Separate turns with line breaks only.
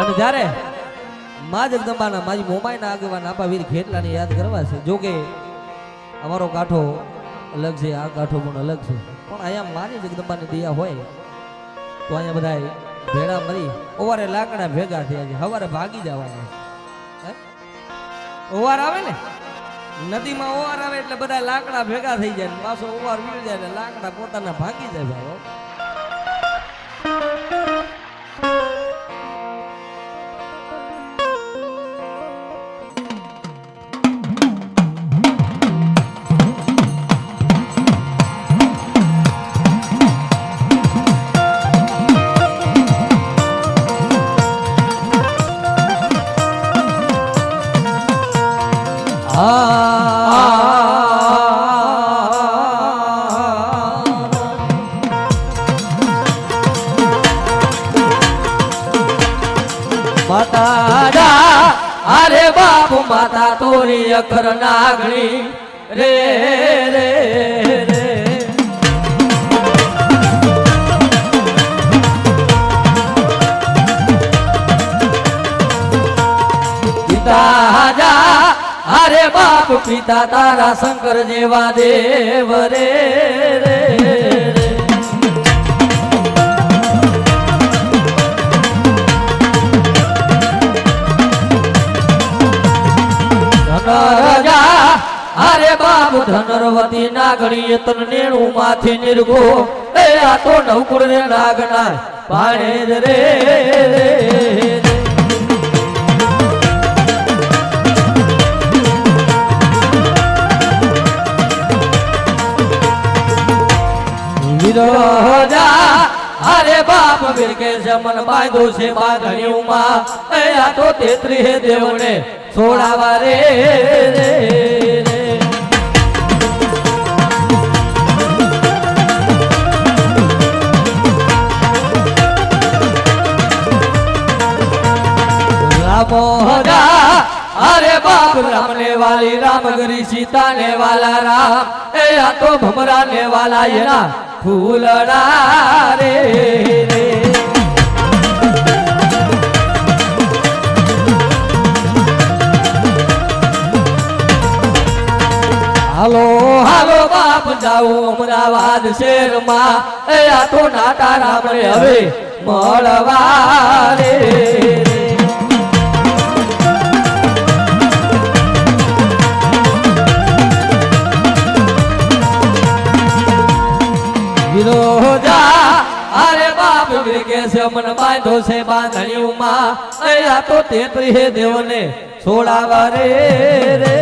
અને જ્યારે મા જગદંબાના મારી મોમાઈના આગેવાન આપાવીર ખેટલાને યાદ કરવા છે. જો કે અમારો કાંઠો અલગ છે, આ કાંઠો પણ અલગ છે, પણ અહીંયા માની જગદંબાની દયા હોય તો અહીંયા બધા ભેળા મરી ઓવારે લાકડા ભેગા થયા છે. સવારે ભાગી જવાના છે. ઓવાર આવે ને નદીમાં, ઓવાર આવે એટલે બધા લાકડા ભેગા થઈ જાય, પાછો ઓવાર વીળી જાય એટલે લાકડા પોતાના ભાગી જાય ભાઈ.
માતા અરે બાપુ માતા તોરી અખર નાગણી રે રે રે પિતા જા અરે બાપ પિતા તારા શંકર જેવા દેવ રે રે અરે બાપ ધનરવતી નાગણી તન નેણું માથી નિર્ગો એ આ તો નવકુળ રે નાગના પાણે રે વિરોધા અરે બાપ વિરકે જમન બાંધો છે બાંધણીઓમાં એ આ તો 33 દેવને છોડાવા રે રે अरे बाप रामने वाली रामगरी सीता ने वाला राम ए या तो भमरा ने वाला ये ना फूलड़ा रे रे हालो हालो बाप जाओ अमरावाद शेर मां ए या तो नाटा राम रे हवे मळवा रे विरोधा अरे बाप विरके से मन बांधो से बांधणियों मां अया तो 33 देव ने छोड़ावा रे रे